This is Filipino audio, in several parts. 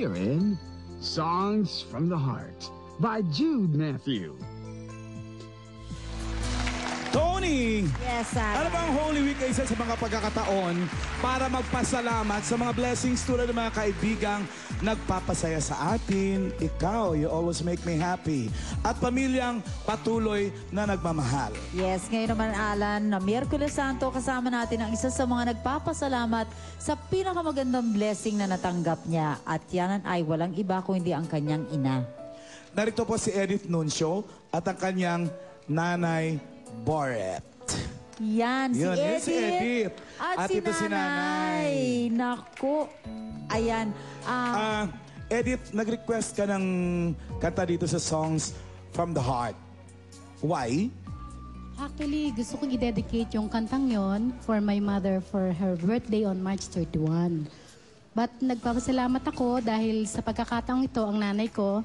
Here in Songs from the Heart by Jude Matthew. Tony! Yes, Sarah. Ano bang Holy Week ay isa sa mga pagkakataon para magpasalamat sa mga blessings tulad ng mga kaibigang nagpapasaya sa atin. Ikaw, you always make me happy. At pamilyang patuloy na nagmamahal. Yes, ngayon naman Alan, na Miyerkules Santo, kasama natin ang isa sa mga nagpapasalamat sa pinakamagandang blessing na natanggap niya. At yan ay walang iba kundi ang kanyang ina. Narito po si Edith Nuncio at ang kanyang nanay Boret. Yan, Yun, si yun Edith. si Edith. At ito si nanay. Naku. Ayan. Edith, nag-request ka ng kanta dito sa Songs from the Heart. Why? Actually, gusto kong i-dedicate yung kantang yon for my mother for her birthday on March 31. But nagpapasalamat ako dahil sa pagkakataong ito, ang nanay ko,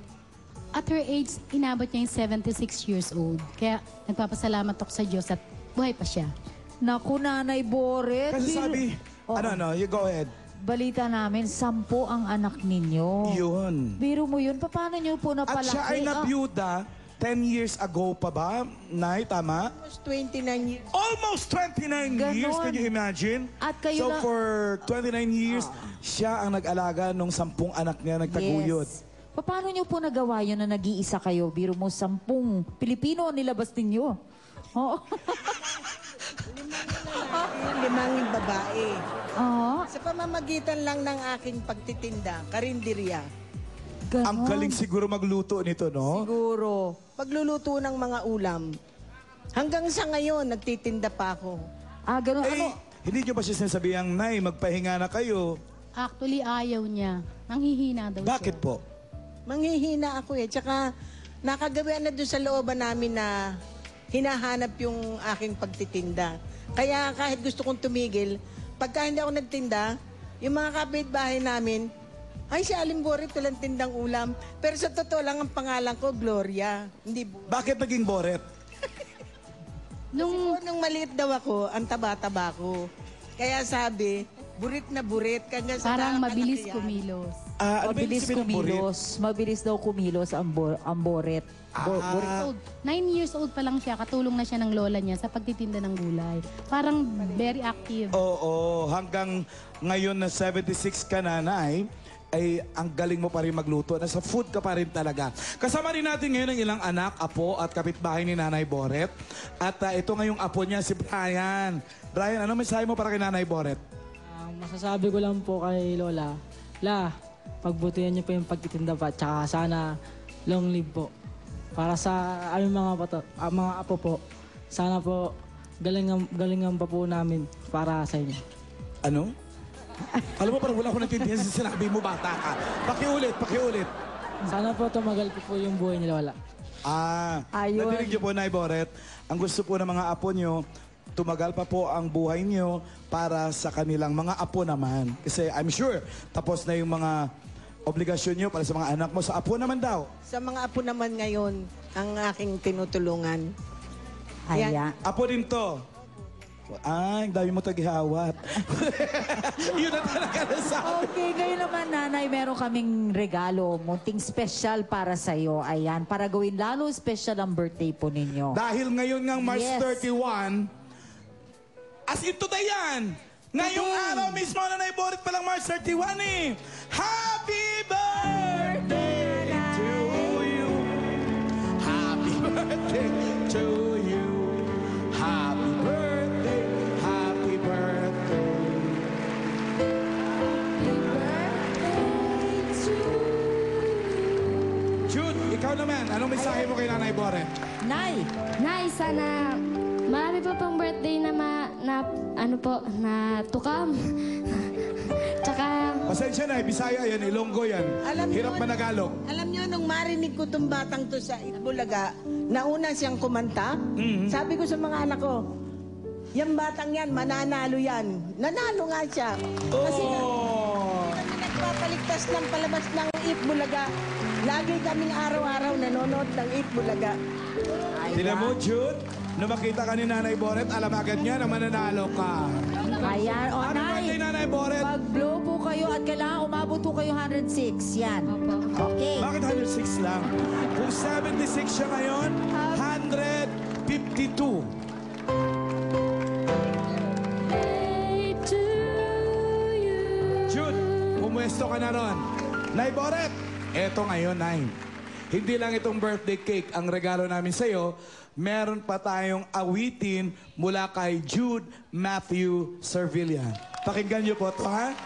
at her age, inabot niya yung 76 years old. Kaya nagpapasalamat ako sa Diyos at buhay pa siya. Naku, Nanay Boret. Kasi sabi, you go ahead. Balita namin, 10 ang anak ninyo. Yun. Biro mo yun, paano nyo po napalaki? At siya ay nabiyuda 10 years ago pa ba? Nay, tama? Almost 29 years. Almost 29 years, Ganon. can you imagine? At kayo so for 29 years, siya ang nag-alaga nung 10 anak niya nagtaguyod. Yes. Paano nyo po nagawa yun na nag-iisa kayo? Biro mo 10 Pilipino ang nilabas ninyo. Oo. 5 babae. Oo. Sa pamamagitan lang ng aking pagtitinda, karinderya. Ganon. Ang galing siguro magluto nito, no? Siguro. Pagluluto ng mga ulam. Hanggang sa ngayon, nagtitinda pa ako. Ganon. Eh, hindi nyo ba siya sinasabihang, Nay, magpahinga na kayo? Actually, ayaw niya. Nanghihina daw Bakit siya. po? Manghihina ako eh. Tsaka nakagawian na doon sa looban namin na hinahanap yung aking pagtitinda. Kaya kahit gusto kong tumigil, pagka hindi ako nagtinda, yung mga kapitbahay namin, ay si Aling Boret walang tindang ulam. Pero sa totoo lang ang pangalan ko, Gloria. Hindi Bakit naging Boret? Nung maliit daw ako, ang taba-taba ko. Kaya sabi, burit na burit. Parang mabilis kumilos. Ano ba yung Mabilis sabihin ng Boret? kumilos. Mabilis daw kumilos ang Boret. Boret. 9 years old pa lang siya, katulong na siya ng lola niya sa pagtitinda ng gulay. Parang very active. Oo, hanggang ngayon na 76 ka na, Nay, ay ang galing mo pa rin magluto. Nasa food ka pa rin talaga. Kasama rin natin ngayon ang ilang anak, apo at kapitbahay ni Nanay Boret. At ito ngayong apo niya, si Brian. Brian, ano mensahe mo para kay Nanay Boret? Masasabi ko lang po kay Lola, pagbutihan niyo po yung pagtitinda pa, tsaka sana long live po. Para sa aming mga apo po, sana po galingan pa po namin para sa inyo. Ano? Alam mo, parang wala ko natindihan sa sinabi mo, bata ka. Pakiulit. Sana po tumagal po yung buhay ni Lola. Ayun. Nadinig niyo po, Nay Boret, ang gusto po ng mga apo niyo, tumagal pa po ang buhay niyo para sa kanilang mga apo naman. Kasi I'm sure, tapos na yung mga obligasyon niyo para sa mga anak mo. Sa apo naman daw. Sa mga apo naman ngayon, ang aking tinutulungan. Ayan. Apo din to. Ang dami mo tagihawat. Yun na talaga nasabi. Okay, ngayon naman Nanay, meron kaming regalo, munting special para sa'yo. Ayan, para gawin lalo special ang birthday po ninyo. Dahil ngayon ngang March Yes. 31, as in today yan. Ngayong Today. araw mismo na Boret pa lang March 31 eh. Happy birthday to you. Happy birthday to you. Happy birthday. Happy birthday. Jude, ikaw naman. Anong mensahe mo kay Nanay Boret? Nay, Nay, sana marami pa pang birthday na na tukam. Tsaka, Pasensya na, Bisaya yan, Ilonggo yan. Hirap managalog. Alam niyo, nung marinig ko itong batang to sa Itbulaga, nauna siyang kumanta, sabi ko sa mga anak ko, yung batang yan, mananalo yan. Nanalo nga siya. Kasi kami nagpapaligtas ng palabas ng Itbulaga. Lagi kaming araw-araw nanonood ng Itbulaga. Tignan mo, Jude, nung makita ka ni Nanay Boret, alam agad niya na mananalo ka. ayan. O Ano ba Nay, kay Nanay Boret? pag-blow po kayo kayo at kailangan umabot po kayo 106. Yan. Okay. Bakit 106 lang? Kung 76 siya ngayon, 152. Jude, pumuesto ka na ron. Nay Boret, eto ngayon, Nay. Hindi lang itong birthday cake ang regalo namin sa'yo. Meron pa tayong awitin mula kay Jude Matthew Servilian. Pakinggan niyo po ito, ha?